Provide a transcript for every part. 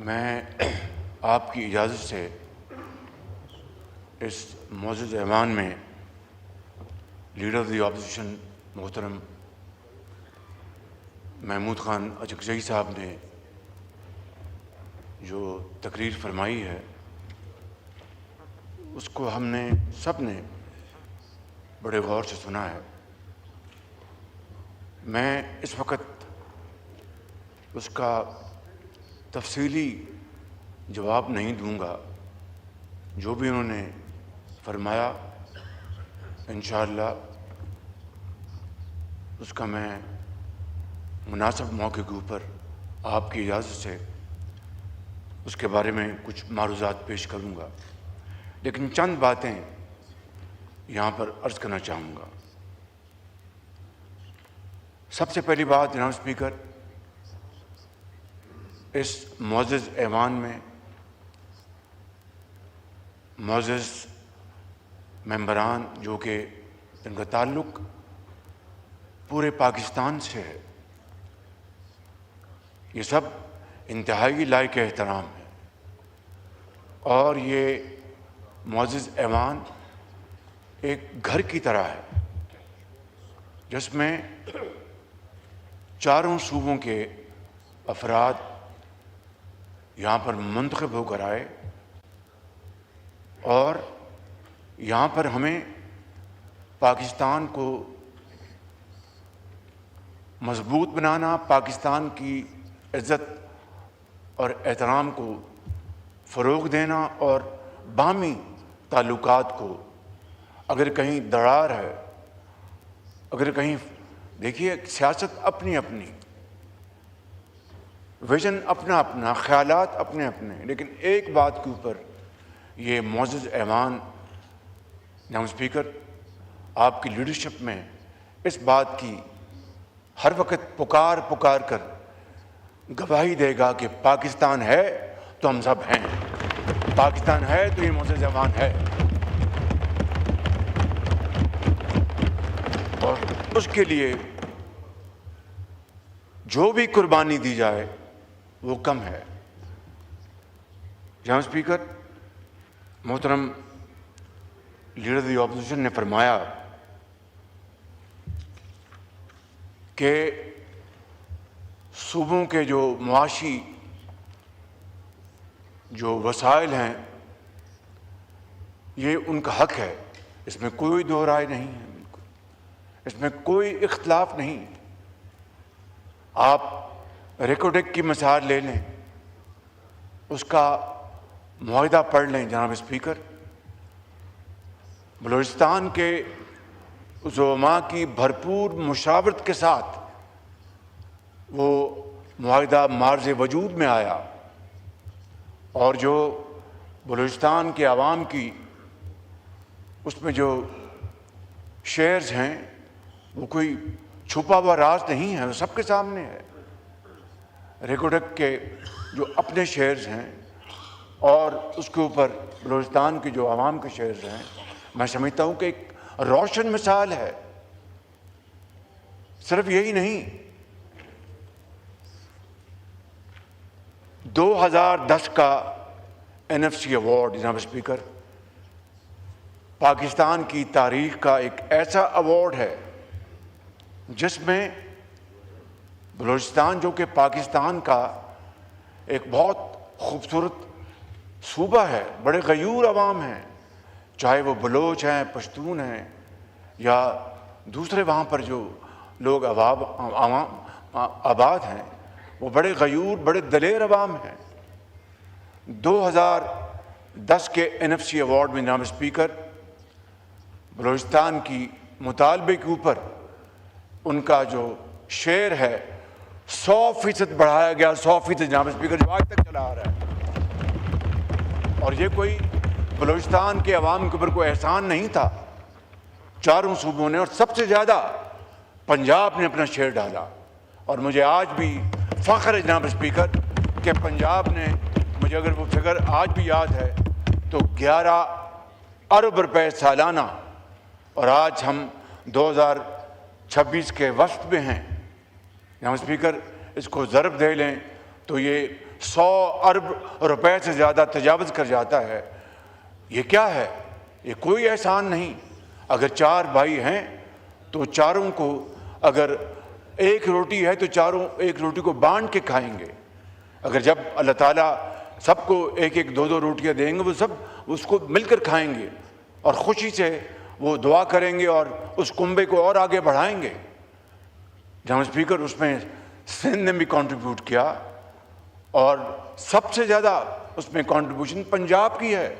میں آپ کی اجازت سے اس معزز ایوان میں لیڈر آف دی اپوزیشن محترم محمود خان اچکزئی صاحب نے جو تقریر فرمائی ہے اس کو ہم نے سب نے بڑے غور سے سنا ہے۔ میں اس وقت اس کا تفصیلی جواب نہیں دوں گا، جو بھی انہوں نے فرمایا انشاءاللہ اس کا میں مناسب موقع کے اوپر آپ کی اجازت سے اس کے بارے میں کچھ معروضات پیش کروں گا، لیکن چند باتیں یہاں پر عرض کرنا چاہوں گا۔ سب سے پہلی بات جناب اسپیکر، اس معزز ایوان میں معزز ممبران جو کہ ان کا تعلق پورے پاکستان سے ہے، یہ سب انتہائی لائق احترام ہے، اور یہ معزز ایوان ایک گھر کی طرح ہے جس میں چاروں صوبوں کے افراد یہاں پر منتخب ہو کر آئے، اور یہاں پر ہمیں پاکستان کو مضبوط بنانا، پاکستان کی عزت اور احترام کو فروغ دینا، اور باہمی تعلقات کو اگر کہیں دراڑ ہے، اگر کہیں دیکھیے سیاست اپنی اپنی، ویژن اپنا اپنا، خیالات اپنے اپنے، لیکن ایک بات کے اوپر یہ معزز ایوان جناب اسپیکر آپ کی لیڈرشپ میں اس بات کی ہر وقت پکار کر گواہی دے گا کہ پاکستان ہے تو ہم سب ہیں، پاکستان ہے تو یہ معزز ایوان ہے، اور اس کے لیے جو بھی قربانی دی جائے وہ کم ہے۔ جناب اسپیکر، محترم لیڈر آف دی اپوزیشن نے فرمایا کہ صوبوں کے جو معاشی جو وسائل ہیں یہ ان کا حق ہے، اس میں کوئی دو رائے نہیں ہے، بالکل اس میں کوئی اختلاف نہیں۔ آپ ریکوڈک کی مثال لے لیں، اس کا معاہدہ پڑھ لیں جناب اسپیکر، بلوچستان کے زعماء کی بھرپور مشاورت کے ساتھ وہ معاہدہ معرض وجود میں آیا، اور جو بلوچستان کے عوام کی اس میں جو شیئرز ہیں وہ کوئی چھپا ہوا راز نہیں ہے، وہ سب کے سامنے ہے۔ ریکوڈک کے جو اپنے شیئرز ہیں اور اس کے اوپر بلوچستان کے جو عوام کے شیئرز ہیں، میں سمجھتا ہوں کہ ایک روشن مثال ہے۔ صرف یہی نہیں، 2010 کا NFC ایوارڈ جناب اسپیکر پاکستان کی تاریخ کا ایک ایسا ایوارڈ ہے جس میں بلوچستان، جو کہ پاکستان کا ایک بہت خوبصورت صوبہ ہے، بڑے غیور عوام ہیں، چاہے وہ بلوچ ہیں، پشتون ہیں، یا دوسرے وہاں پر جو لوگ عوام آباد ہیں، وہ بڑے غیور، بڑے دلیر عوام ہیں۔ 2010 کے NFC ایوارڈ میں جناب اسپیکر بلوچستان کی مطالبے کے اوپر ان کا جو شیئر ہے 100% بڑھایا گیا، 100% جناب اسپیکر، جو آج تک چلا آ رہا ہے۔ اور یہ کوئی بلوچستان کے عوام کے اوپر کوئی احسان نہیں تھا، چاروں صوبوں نے، اور سب سے زیادہ پنجاب نے اپنا شیئر ڈالا، اور مجھے آج بھی فخر ہے جناب اسپیکر کہ پنجاب نے، مجھے اگر وہ فگر آج بھی یاد ہے تو 11 ارب روپے سالانہ، اور آج ہم 2026 کے وسط میں ہیں جناب اسپیکر، اس کو ضرب دے لیں تو یہ 100 ارب روپے سے زیادہ تجاوز کر جاتا ہے. یہ کیا ہے؟ یہ کوئی احسان نہیں. اگر 4 بھائی ہیں تو چاروں کو اگر ایک روٹی ہے تو چاروں ایک روٹی کو بانٹ کے کھائیں گے. اگر جب اللہ تعالیٰ سب کو ایک ایک 2 روٹیاں دیں گے وہ سب اس کو مل کر کھائیں گے اور خوشی سے وہ دعا کریں گے اور اس کنبے کو اور آگے بڑھائیں گے. جناب اسپیکر، اس میں سندھ نے بھی کنٹریبیوٹ کیا اور سب سے زیادہ اس میں کنٹریبیوشن پنجاب کی ہے.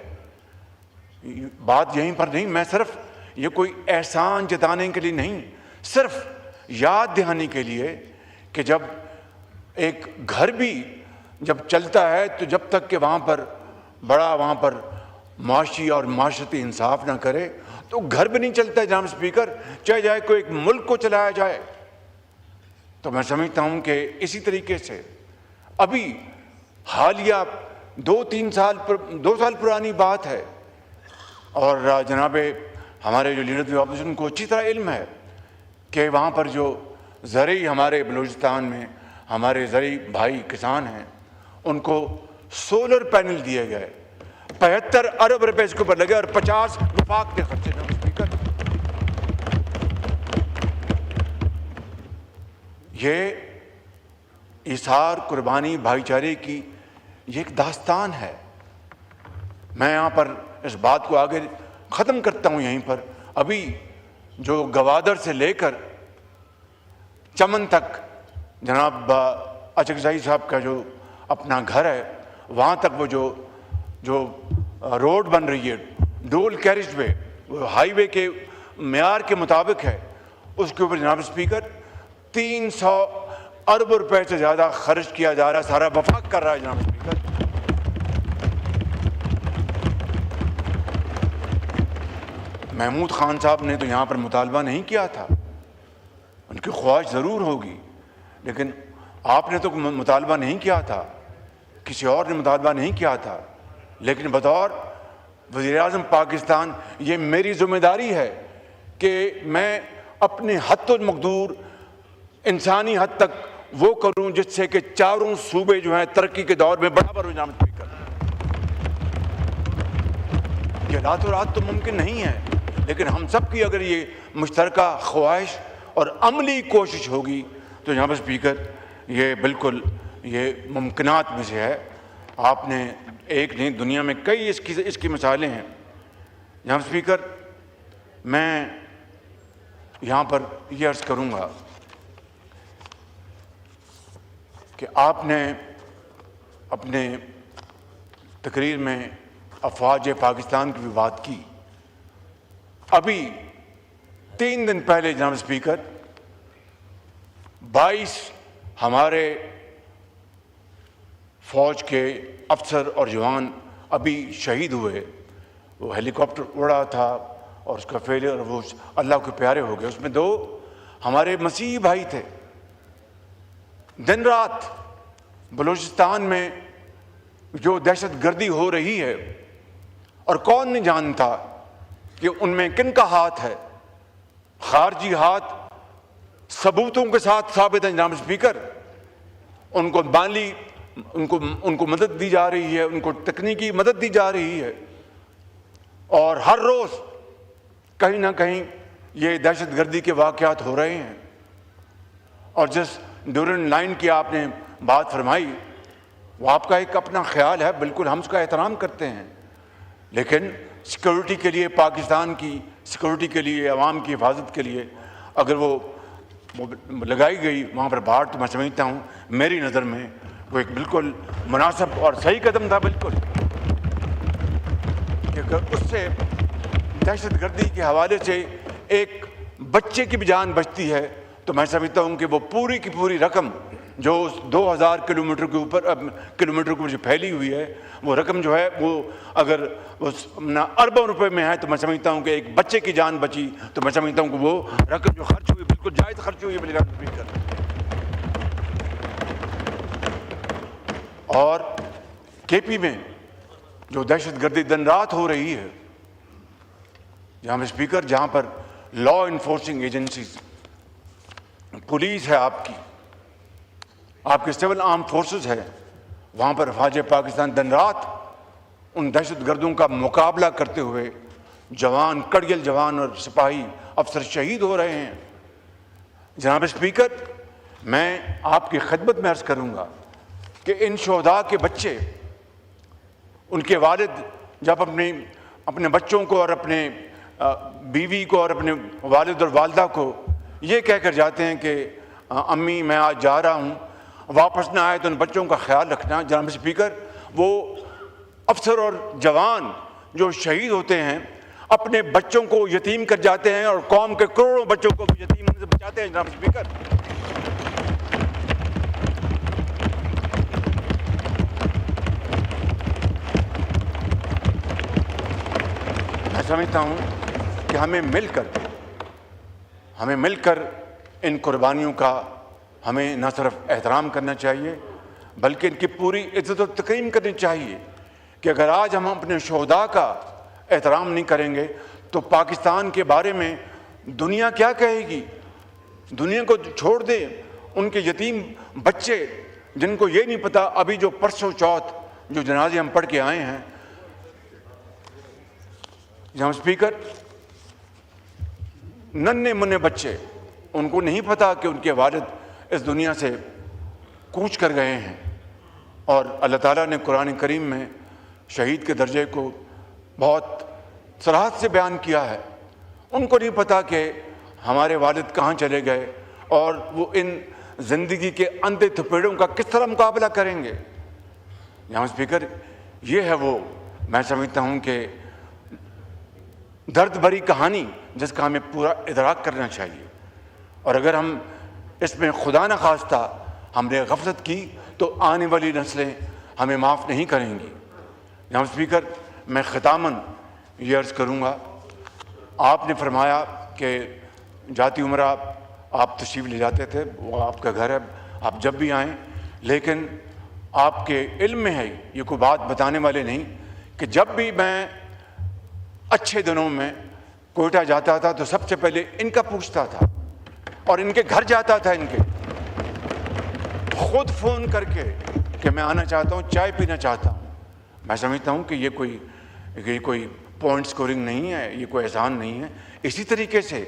بات یہیں پر نہیں، میں صرف یہ کوئی احسان جتانے کے لیے نہیں، صرف یاد دہانی کے لیے کہ جب ایک گھر بھی جب چلتا ہے تو جب تک کہ وہاں پر معاشی اور معاشرتی انصاف نہ کرے تو گھر بھی نہیں چلتا ہے. جناب اسپیکر، چاہے جائے کوئی ایک ملک کو چلایا جائے. تو میں سمجھتا ہوں کہ اسی طریقے سے ابھی حالیہ 2 سال پرانی بات ہے اور جناب ہمارے جو لیڈر اپوزیشن کو اچھی طرح علم ہے کہ وہاں پر جو زرعی ہمارے بلوچستان میں ہمارے زرعی بھائی کسان ہیں ان کو سولر پینل دیے گئے. 75 ارب روپے اس کے اوپر لگے اور 50 وفاق کے خرچے. جناب اسپیکر، یہ ایثار، قربانی، بھائی چارے کی یہ ایک داستان ہے. میں یہاں پر اس بات کو آگے ختم کرتا ہوں یہیں پر. ابھی جو گوادر سے لے کر چمن تک جناب اچکزائی صاحب کا جو اپنا گھر ہے وہاں تک وہ جو روڈ بن رہی ہے ڈول کیریج وے، وہ ہائی وے کے معیار کے مطابق ہے. اس کے اوپر جناب اسپیکر 300 ارب روپے سے زیادہ خرچ کیا جا رہا ہے. سارا وفاق کر رہا ہے. جناب اسپیکر، محمود خان صاحب نے تو یہاں پر مطالبہ نہیں کیا تھا، ان کی خواہش ضرور ہوگی، لیکن آپ نے تو مطالبہ نہیں کیا تھا، کسی اور نے مطالبہ نہیں کیا تھا. لیکن بطور وزیر اعظم پاکستان یہ میری ذمہ داری ہے کہ میں اپنے حد المقدور انسانی حد تک وہ کروں جس سے کہ چاروں صوبے جو ہیں ترقی کے دور میں برابر ہو. جناب اسپیکر، یہ راتوں رات تو ممکن نہیں ہے، لیکن ہم سب کی اگر یہ مشترکہ خواہش اور عملی کوشش ہوگی تو جناب اسپیکر یہ بالکل یہ ممکنات میں سے ہے. آپ نے ایک نہیں، دنیا میں کئی اس کی مثالیں ہیں. جناب اسپیکر، میں یہاں پر یہ عرض کروں گا کہ آپ نے اپنے تقریر میں افواج پاکستان کی بھی بات کی. ابھی 3 دن پہلے جناب اسپیکر 22 ہمارے فوج کے افسر اور جوان ابھی شہید ہوئے. وہ ہیلی کاپٹر اڑا تھا اور اس کا فیلئر، وہ اللہ کے پیارے ہو گئے. اس میں 2 ہمارے مسیحی بھائی تھے. دن رات بلوچستان میں جو دہشت گردی ہو رہی ہے اور کون نہیں جانتا کہ ان میں کن کا ہاتھ ہے. خارجی ہاتھ ثبوتوں کے ساتھ ثابت ہے. جناب اسپیکر، ان کو مالی ان کو مدد دی جا رہی ہے، ان کو تکنیکی مدد دی جا رہی ہے اور ہر روز کہیں نہ کہیں یہ دہشت گردی کے واقعات ہو رہے ہیں. اور جس ڈیورنڈ لائن کی آپ نے بات فرمائی وہ آپ کا ایک اپنا خیال ہے، بالکل ہم اس کا احترام کرتے ہیں، لیکن سیکورٹی کے لیے، پاکستان کی سیکورٹی کے لیے، عوام کی حفاظت کے لیے اگر وہ لگائی گئی وہاں پر باڑ، تو میں سمجھتا ہوں میری نظر میں وہ ایک بالکل مناسب اور صحیح قدم تھا. بالکل کہ اگر اس سے دہشت گردی کے حوالے سے ایک بچے کی بھی جان بچتی ہے تو میں سمجھتا ہوں کہ وہ پوری کی پوری رقم جو 2000 کلومیٹر کے اوپر جو پھیلی ہوئی ہے وہ رقم جو ہے وہ اگر اربوں روپے میں ہے تو میں سمجھتا ہوں کہ ایک بچے کی جان بچی تو میں سمجھتا ہوں کہ وہ رقم جو خرچ ہوئی بالکل جائز خرچ ہوئی ہے. اور کے پی میں جو دہشت گردی دن رات ہو رہی ہے، جہاں اسپیکر جہاں پر لا انفورسنگ ایجنسیز، پولیس ہے آپ کی، آپ کے سول آرم فورسز ہے، وہاں پر فوج پاکستان دن رات ان دہشت گردوں کا مقابلہ کرتے ہوئے جوان، کڑگل جوان اور سپاہی افسر شہید ہو رہے ہیں۔ جناب اسپیکر، میں آپ کی خدمت میں عرض کروں گا کہ ان شہداء کے بچے، ان کے والد جب اپنے بچوں کو اور اپنے بیوی کو اور اپنے والد اور والدہ کو یہ کہہ کر جاتے ہیں کہ امی میں آج جا رہا ہوں، واپس نہ آئے تو ان بچوں کا خیال رکھنا۔ جناب اسپیکر، وہ افسر اور جوان جو شہید ہوتے ہیں اپنے بچوں کو یتیم کر جاتے ہیں اور قوم کے کروڑوں بچوں کو یتیم ہونے سے بچاتے ہیں۔ جناب اسپیکر، میں سمجھتا ہوں کہ ہمیں مل کر ان قربانیوں کا ہمیں نہ صرف احترام کرنا چاہیے بلکہ ان کی پوری عزت و تکریم کرنی چاہیے کہ اگر آج ہم اپنے شہداء کا احترام نہیں کریں گے تو پاکستان کے بارے میں دنیا کیا کہے گی؟ دنیا کو چھوڑ دیں ان کے یتیم بچے جن کو یہ نہیں پتہ، ابھی جو پرسوں چوتھ جو جنازے ہم پڑھ کے آئے ہیں۔ جناب اسپیکر، ننھے منھے بچے، ان کو نہیں پتہ کہ ان کے والد اس دنیا سے کوچ کر گئے ہیں، اور اللہ تعالیٰ نے قرآن کریم میں شہید کے درجے کو بہت صراحت سے بیان کیا ہے۔ ان کو نہیں پتہ کہ ہمارے والد کہاں چلے گئے اور وہ ان زندگی کے اندھے تھپیڑوں کا کس طرح مقابلہ کریں گے۔ جناب اسپیکر، یہ ہے وہ، میں سمجھتا ہوں کہ درد بھری کہانی جس کا ہمیں پورا ادراک کرنا چاہیے، اور اگر ہم اس میں خدا نہ خواستہ ہم نے غفلت کی تو آنے والی نسلیں ہمیں معاف نہیں کریں گی۔ جناب اسپیکر، میں ختاماً یہ عرض کروں گا، آپ نے فرمایا کہ جاتی عمرہ آپ تشریف لے جاتے تھے، وہ آپ کا گھر ہے، آپ جب بھی آئیں، لیکن آپ کے علم میں ہے، یہ کوئی بات بتانے والے نہیں، کہ جب بھی میں اچھے دنوں میں کوئٹہ جاتا تھا تو سب سے پہلے ان کا پوچھتا تھا اور ان کے گھر جاتا تھا، ان کے خود فون کر کے کہ میں آنا چاہتا ہوں، چائے پینا چاہتا ہوں۔ میں سمجھتا ہوں کہ یہ کوئی پوائنٹ سکورنگ نہیں ہے، یہ کوئی احسان نہیں ہے۔ اسی طریقے سے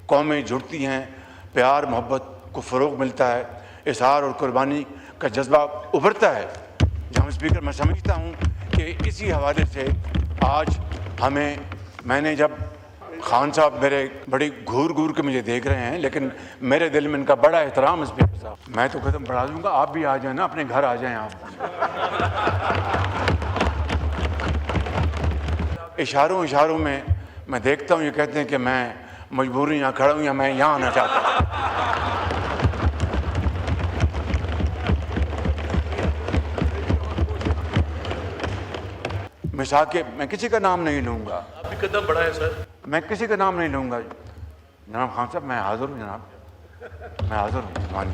قومیں جڑتی ہیں، پیار محبت کو فروغ ملتا ہے، اظہار اور قربانی کا جذبہ ابھرتا ہے۔ جناب اسپیکر، میں سمجھتا ہوں کہ اسی حوالے سے آج میں نے جب خان صاحب میرے بڑی گھور کے مجھے دیکھ رہے ہیں، لیکن میرے دل میں ان کا بڑا احترام ہے۔ اسپیکر صاحب، میں تو قدم بڑھا دوں گا، آپ بھی آ جائیں نا، اپنے گھر آ جائیں آپ۔ اشاروں میں دیکھتا ہوں، یہ کہتے ہیں کہ میں مجبوری یہاں کھڑا ہوں یا میں یہاں آنا چاہتا ہوں۔ میں کسی کا نام نہیں لوں گا، آپ بھی قدم بڑھائیں سر۔ میں کسی کا نام نہیں لوں گا۔ جناب خان صاحب، میں حاضر ہوں، جناب میں حاضر ہوں۔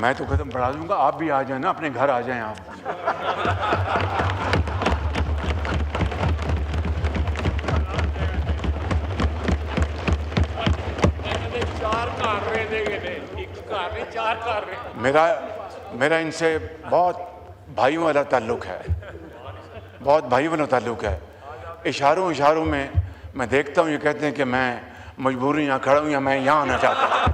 میں تو قدم بڑھا دوں گا، آپ بھی آ جائیں نا، اپنے گھر آ جائیں آپ۔ میرا ان سے بہت بھائیوں والا تعلق ہے، بہت بھائی والا تعلق ہے۔ اشاروں میں دیکھتا ہوں، یہ کہتے ہیں کہ میں مجبوری یہاں کھڑا ہوں یا میں یہاں آنا چاہتا ہوں۔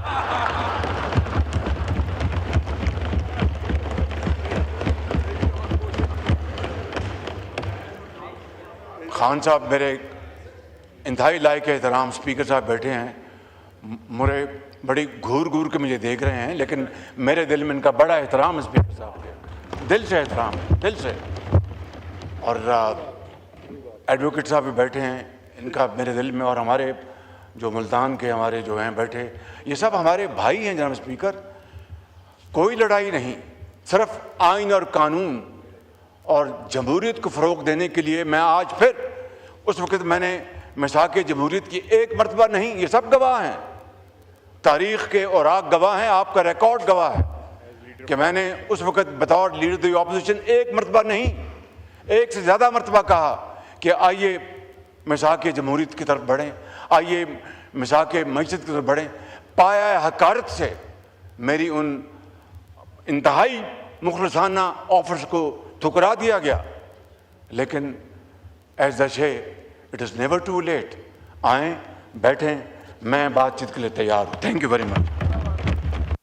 خان صاحب میرے انتہائی لائق احترام، اسپیکر صاحب بیٹھے ہیں، مجھے بڑی گھور کے مجھے دیکھ رہے ہیں، لیکن میرے دل میں ان کا بڑا احترام ہے، اسپیکر صاحب کے دل سے احترام ہے، دل سے۔ اور ایڈوکیٹ صاحب بھی بیٹھے ہیں، ان کا میرے دل میں، اور ہمارے جو ملتان کے ہمارے جو ہیں بیٹھے، یہ سب ہمارے بھائی ہیں۔ جناب اسپیکر، کوئی لڑائی نہیں، صرف آئین اور قانون اور جمہوریت کو فروغ دینے کے لیے میں آج پھر، اس وقت میں نے میثاق جمہوریت کی ایک مرتبہ نہیں، یہ سب گواہ ہیں، تاریخ کے اوراق گواہ ہیں، آپ کا ریکارڈ گواہ ہے کہ میں نے اس وقت بطور لیڈر دی اپوزیشن ایک مرتبہ نہیں، ایک سے زیادہ مرتبہ کہا کہ آئیے میثاق جمہوریت کی طرف بڑھیں، آئیے میثاق معیشت کی طرف بڑھیں۔ پایہ حقارت سے میری ان انتہائی مخلصانہ آفرز کو ٹھکرا دیا گیا، لیکن as they say it is never too late. آئیں، بیٹھیں، میں بات چیت کے لیے تیار ہوں. Thank you very much.